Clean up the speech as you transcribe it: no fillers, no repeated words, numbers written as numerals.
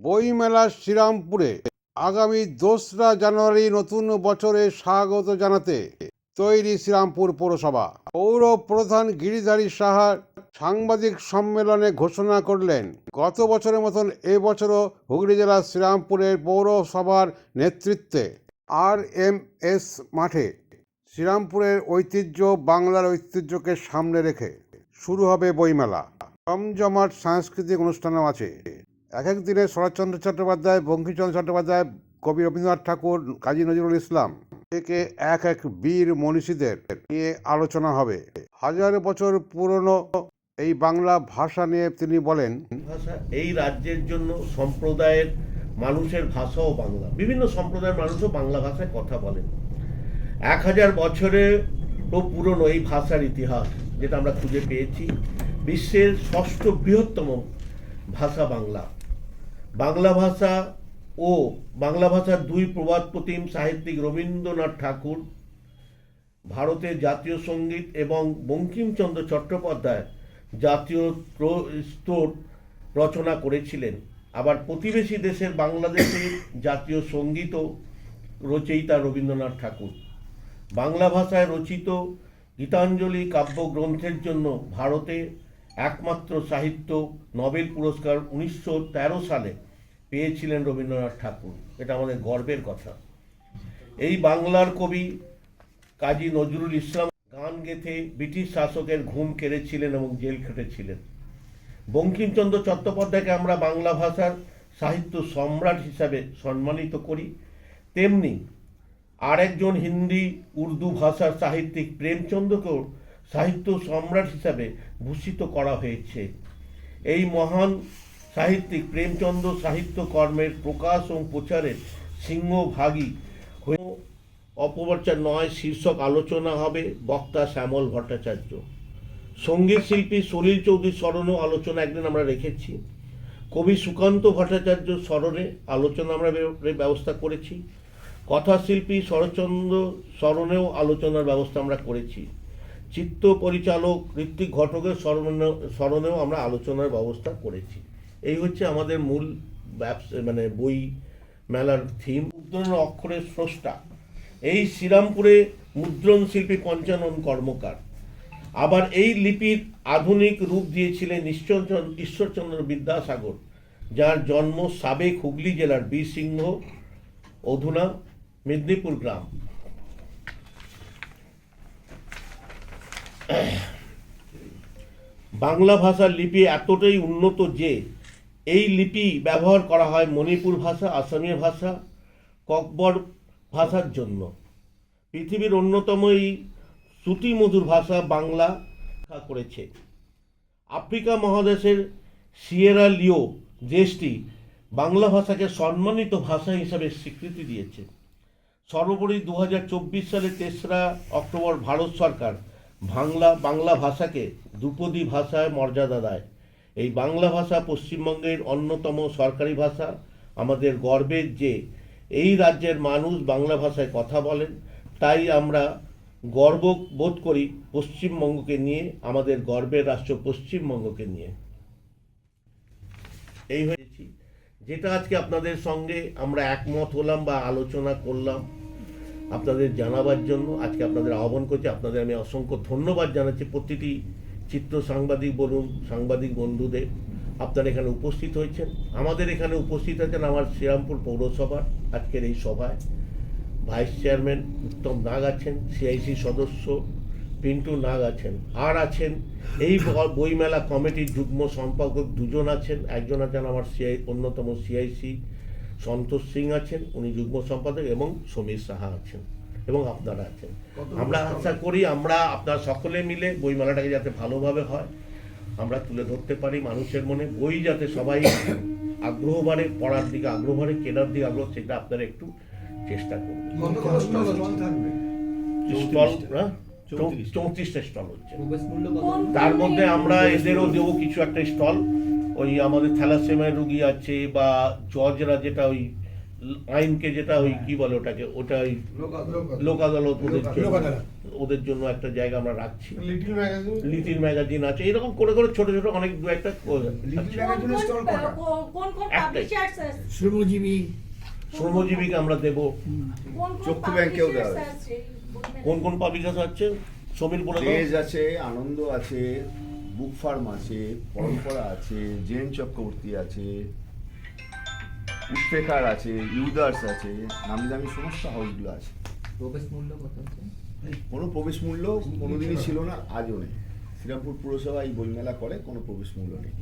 বইমেলা শ্রীরামপুরে আগামী 2রা জানুয়ারি নতুন বছরে স্বাগত জানাতে তৈরি শ্রীরামপুর পৌরসভা। পৌর প্রধান গিরিধারী সাহা সাংবাদিক সম্মেলনে ঘোষণা করলেন, গত বছরের মতন এবছরও হুগলি জেলার শ্রীরামপুরের পৌরসভার নেতৃত্বে RMS মাঠে শ্রীরামপুরের ঐতিহ্য, বাংলার ঐতিহ্যকে সামনে রেখে শুরু হবে বইমেলা। জমজমাট সাংস্কৃতিক অনুষ্ঠানও আছে। এক দিনে শরৎচন্দ্র চট্টোপাধ্যায়, বঙ্কিমচন্দ্র চট্টোপাধ্যায়, কবি রবীন্দ্রনাথ ঠাকুর, কাজী নজরুল ইসলাম থেকে এক বীর মনীষীদের নিয়ে আলোচনা হবে। 1000 বছর পুরনো এই বাংলা ভাষা নিয়ে তিনি বলেন, ভাষা এই রাজ্যের জন্য সম্প্রদায়ের মানুষের ভাষাও বাংলা। বিভিন্ন সম্প্রদায়ের মানুষও বাংলা ভাষায় কথা বলেন। 1000 বছরেরও পুরনো এই ভাষার ইতিহাস যেটা আমরা খুঁজে পেয়েছি। বিশ্বের 6ষ্ঠ বৃহত্তম ভাষা বাংলা। বাংলা ভাষা ও বাংলা ভাষার 2 প্রবাদ প্রতিম সাহিত্যিক রবীন্দ্রনাথ ঠাকুর ভারতের জাতীয় সঙ্গীত এবং বঙ্কিমচন্দ্র চট্টোপাধ্যায় জাতীয় স্তর রচনা করেছিলেন। আবার প্রতিবেশী দেশের বাংলাদেশের জাতীয় সঙ্গীতও রচয়িতা রবীন্দ্রনাথ ঠাকুর। বাংলা ভাষায় রচিত গীতাঞ্জলি কাব্যগ্রন্থের জন্য ভারতে একমাত্র সাহিত্য নোবেল পুরস্কার 1913 সালে পেয়েছিলেন রবীন্দ্রনাথ ঠাকুর। এটা আমাদের গর্বের কথা। এই বাংলার কবি কাজী নজরুল ইসলাম গান গেথে ব্রিটিশ শাসকের ঘুম কেড়েছিলেন এবং জেল খেটেছিলেন। বঙ্কিমচন্দ্র চট্টোপাধ্যায়কে আমরা বাংলা ভাষার সাহিত্য সম্রাট হিসাবে সম্মানিত করি। তেমনি আরেকজন হিন্দি উর্দু ভাষার সাহিত্যিক প্রেমচন্দ্রকেও সাহিত্য সম্রাট হিসাবে ভূষিত করা হয়েছে। এই মহান সাহিত্যিক প্রেমচন্দ্র সাহিত্য কর্মের প্রকাশ এবং প্রচারের সিংহভাগী হয়ে অপপ্রচার নয় শীর্ষক আলোচনা হবে। বক্তা শ্যামল ভট্টাচার্য। সঙ্গীত শিল্পী সলিল চৌধুরীর স্মরণেও আলোচনা একদিন আমরা রেখেছি। কবি সুকান্ত ভট্টাচার্য স্মরণে আলোচনা আমরা ব্যবস্থা করেছি। কথাশিল্পী শরৎচন্দ্র স্মরণেও আলোচনার ব্যবস্থা আমরা করেছি। চিত্র পরিচালক ঋত্বিক ঘটকের স্মরণেও আমরা আলোচনার ব্যবস্থা করেছি। এই হচ্ছে আমাদের মূল বই মেলার থিম। মুদ্রণ অক্ষরের স্রষ্টা এই শ্রীরামপুরে মুদ্রণ শিল্পী পঞ্চানন কর্মকার। আবার এই লিপির আধুনিক রূপ দিয়েছিলেন ঈশ্বরচন্দ্র বিদ্যাসাগর, যার জন্ম সাবেক হুগলি জেলার বীরসিংহ অধুনা মেদিনীপুর গ্রাম। বাংলা ভাষার লিপি এতটাই উন্নত যে এই লিপি ব্যবহার করা হয় মণিপুর ভাষা, আসামীয় ভাষা, ককবর ভাষার জন্য। পৃথিবীর অন্যতম এই শ্রুতিমধুর ভাষা বাংলা করেছে। আফ্রিকা মহাদেশের সিয়েরা লিও দেশটি বাংলা ভাষাকে সম্মানিত ভাষা হিসাবে স্বীকৃতি দিয়েছে। সর্বোপরি 2024 সালে 3রা অক্টোবর ভারত সরকার বাংলা ভাষাকে ধ্রুপদী ভাষায় মর্যাদা দেয়। এই বাংলা ভাষা পশ্চিমবঙ্গের অন্যতম সরকারি ভাষা। আমাদের গর্বের যে এই রাজ্যের মানুষ বাংলা ভাষায় কথা বলেন, তাই আমরা গর্ব বোধ করি পশ্চিমবঙ্গকে নিয়ে, আমাদের গর্বের রাষ্ট্র পশ্চিমবঙ্গকে নিয়ে। এই হয়েছি যেটা আজকে আপনাদের সঙ্গে আমরা একমত হলাম বা আলোচনা করলাম আপনাদের জানাবার জন্য। আজকে আপনাদের আহ্বান করছি। আপনাদের আমি অসংখ্য ধন্যবাদ জানাচ্ছি, প্রতিটি চিত্র সাংবাদিক বলুন, সাংবাদিক বন্ধুদের। আপনারা এখানে উপস্থিত হয়েছেন। আমাদের এখানে উপস্থিত আছেন আমার শ্রীরামপুর পৌরসভার আজকের এই সভায় ভাইস চেয়ারম্যান উত্তম নাগ আছেন, CIC সদস্য পিন্টু নাগ আছেন, আর আছেন এই বইমেলা কমিটির যুগ্ম সম্পাদক 2 জন আছেন। একজন আছেন আমার অন্যতম CIC সন্তোষ সিং আছেন, উনি যুগ্ম সম্পাদক, এবং সমীর সাহা আছেন, এবং আপনারা আছেন। আমরা আশা করি আমরা আপনারা সকলে মিলে বইমেলাটাকে যাতে ভালোভাবে হয়, আমরা তুলে ধরতে পারি মানুষের মনে। বই যাতে সবাই আগ্রহ বাড়ে, পড়ার দিকে আগ্রহ বাড়ে, কেনার দিকে আগ্রহ, সেটা আপনারা একটু চেষ্টা করবেন। স্টল 34টা স্টল হচ্ছে। তার মধ্যে আমরা এদেরও দেবো কিছু একটা স্টল। ওই আমাদের থ্যালাসেমিয়া রোগী আছে বা জজরা, যেটা ওই আইনকে যেটা ওই কি বলে ওটাকে, ওটা ওই লোক আদালত ওদের জন্য একটা জায়গা আমরা রাখছি। লিটিল ম্যাগাজিন আছে, এরকম করে করে ছোট ছোট অনেক দু একটা শ্রমজীবীকে আমরা দেবো। চক্ষু ব্যাংকেও দেওয়া কোন কোন পাবলিশার্স আছে সমীর বলে দাও। দেশ আছে, আনন্দ আছে, বুক ফার্ম আছে, পরম্পরা আছে, জেন চক্রবর্তী আছে, উৎপেকার আছে, ইউদার্স আছে, নামি দামি সমস্ত হাউসগুলো আছে। প্রবেশ মূল্য কত আছে? কোনো প্রবেশ মূল্য কোনোদিনই ছিল না, আজও নেই। শ্রীরামপুর পুরসভা এই বইমেলা করে, কোনো প্রবেশ মূল্য নেই।